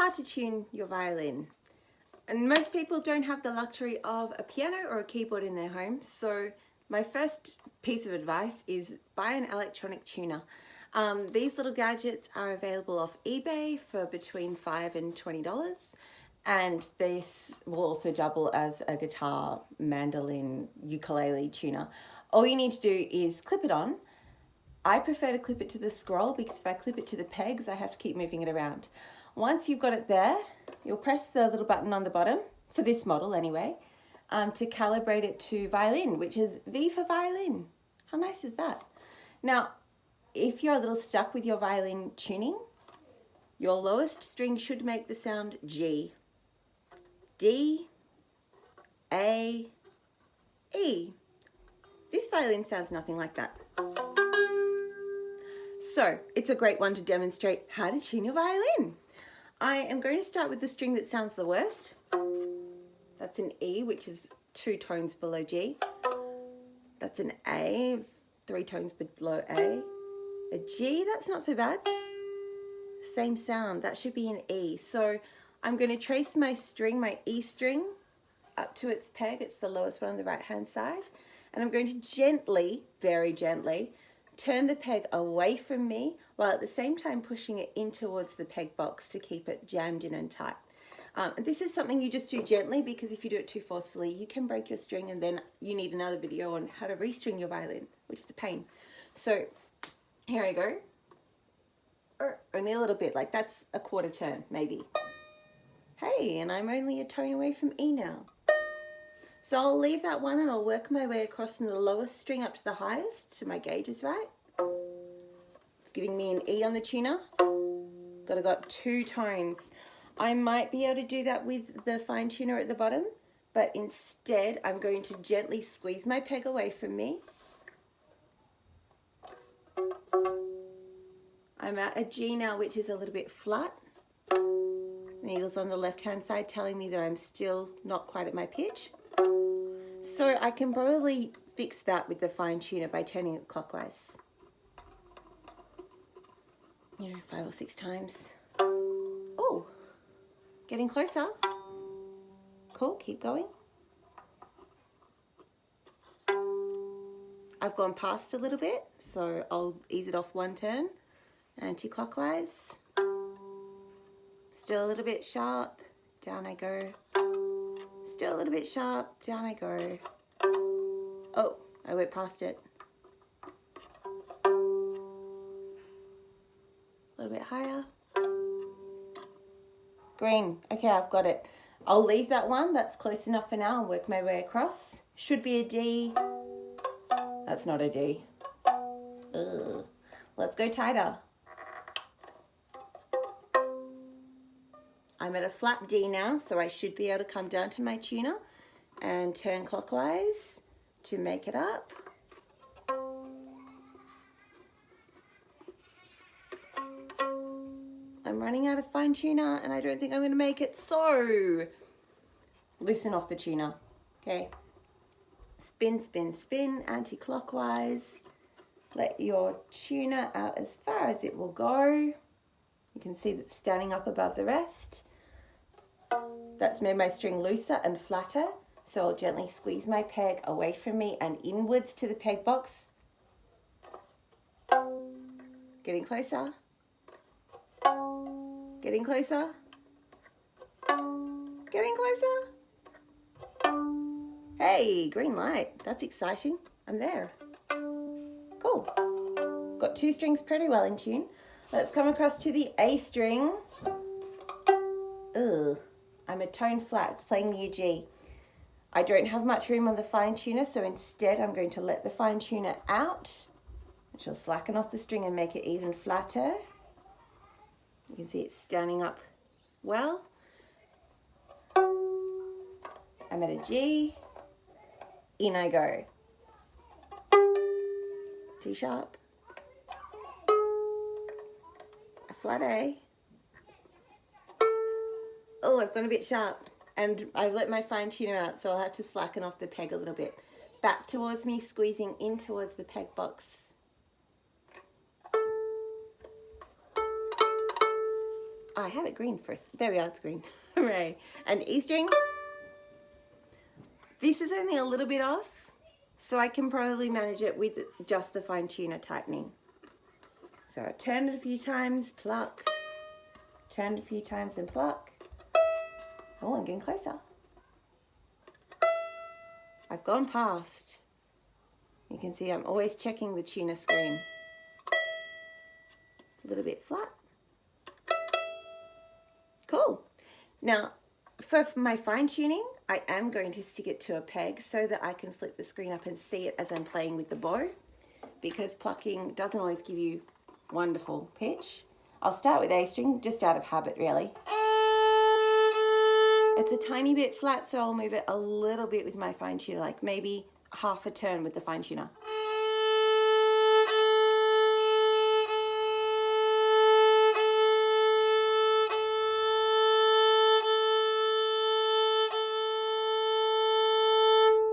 how to tune your violin. And most people don't have the luxury of a piano or a keyboard in their home, so my first piece of advice is buy an electronic tuner. These little gadgets are available off eBay for between $5 and $20, and this will also double as a guitar, mandolin, ukulele tuner. All you need to do is clip it on. I prefer to clip it to the scroll because if I clip it to the pegs, I have to keep moving it around. Once you've got it there, you'll press the little button on the bottom, for this model anyway, to calibrate it to violin, which is V for violin. How nice is that? Now, if you're a little stuck with your violin tuning, your lowest string should make the sound G. D, A, E. This violin sounds nothing like that. So it's a great one to demonstrate how to tune your violin. I am going to start with the string that sounds the worst. That's an E, which is 2 tones below G. That's an A, 3 tones below A. A G, that's not so bad. Same sound, that should be an E. So I'm going to trace my string, my E string, up to its peg. It's the lowest one on the right hand side. And I'm going to gently, very gently, turn the peg away from me while at the same time pushing it in towards the peg box to keep it jammed in and tight. And this is something you just do gently, because if you do it too forcefully, you can break your string and then you need another video on how to restring your violin, which is a pain. So here I go. Only a little bit, like that's a quarter turn maybe. Hey, and I'm only a tone away from E now. So I'll leave that one and I'll work my way across from the lowest string up to the highest till my gauge is right. It's giving me an E on the tuner. Got 2 tones. I might be able to do that with the fine tuner at the bottom, but instead I'm going to gently squeeze my peg away from me. I'm at a G now, which is a little bit flat. Needles on the left hand side telling me that I'm still not quite at my pitch. So I can probably fix that with the fine tuner by turning it clockwise. 5 or 6 times. Oh, getting closer. Cool, keep going. I've gone past a little bit, so I'll ease it off 1 turn. Anti-clockwise. Still a little bit sharp, down I go. Still a little bit sharp, down I go. Oh, I went past it. A little bit higher. Green, okay, I've got it. I'll leave that one, that's close enough for now, and work my way across. Should be a D. That's not a D. Ugh. Let's go tighter. I'm at a flat D now, so I should be able to come down to my tuner and turn clockwise to make it up. I'm running out of fine tuner and I don't think I'm going to make it, so loosen off the tuner, okay? Spin, spin, spin, anti-clockwise. Let your tuner out as far as it will go. You can see that it's standing up above the rest. That's made my string looser and flatter, so I'll gently squeeze my peg away from me and inwards to the peg box. Getting closer. Getting closer. Getting closer. Hey, green light. That's exciting. I'm there. Cool. Got 2 strings pretty well in tune. Let's come across to the A string. Ugh, I'm a tone flat, it's playing me a G. I don't have much room on the fine tuner, so instead I'm going to let the fine tuner out, which will slacken off the string and make it even flatter. You can see it's standing up well. I'm at a G, in I go. G sharp. Flat A. Oh, I've gone a bit sharp and I've let my fine tuner out, so I'll have to slacken off the peg a little bit. Back towards me, squeezing in towards the peg box. I had it green first. There we are, it's green. Hooray. And E string. This is only a little bit off, so I can probably manage it with just the fine tuner tightening. So I turn it a few times, pluck, turn it a few times and pluck. Oh, I'm getting closer. I've gone past. You can see I'm always checking the tuner screen. A little bit flat. Cool. Now, for my fine tuning, I am going to stick it to a peg so that I can flip the screen up and see it as I'm playing with the bow, because plucking doesn't always give you wonderful pitch. I'll start with A string, just out of habit really. It's a tiny bit flat, so I'll move it a little bit with my fine tuner, like maybe half a turn with the fine tuner.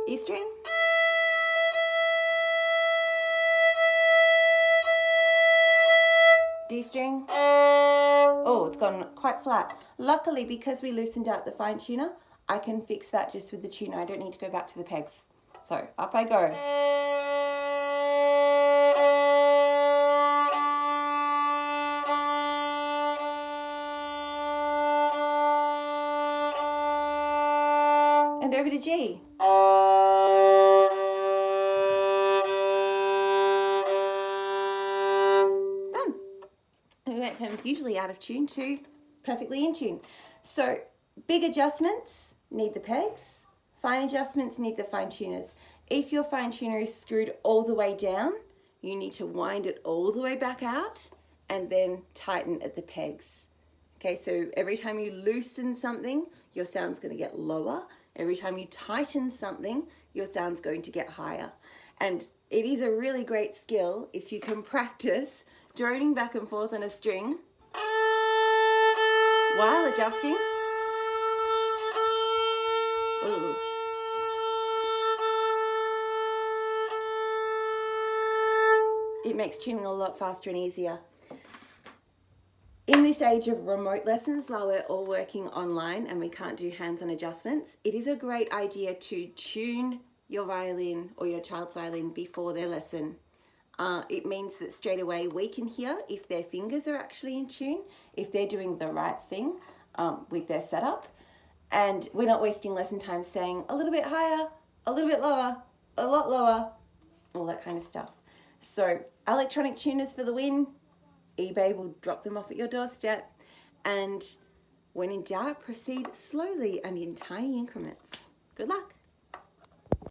E string. D string. Oh, it's gone quite flat. Luckily, because we loosened out the fine tuner, I can fix that just with the tuner. I don't need to go back to the pegs. So up I go. And over to G. Done. We went from usually out of tune to perfectly in tune. So big adjustments need the pegs, fine adjustments need the fine tuners. If your fine tuner is screwed all the way down, you need to wind it all the way back out and then tighten at the pegs. Okay, so every time you loosen something, your sound's going to get lower. Every time you tighten something, your sound's going to get higher. And it is a really great skill if you can practice droning back and forth on a string while adjusting. Ooh. It makes tuning a lot faster and easier. In this age of remote lessons, while we're all working online and we can't do hands-on adjustments, it is a great idea to tune your violin or your child's violin before their lesson. It means that straight away we can hear if their fingers are actually in tune, if they're doing the right thing with their setup, and we're not wasting lesson time saying a little bit higher, a little bit lower, a lot lower, all that kind of stuff. So electronic tuners for the win. eBay will drop them off at your doorstep, and when in doubt, proceed slowly and in tiny increments. Good luck.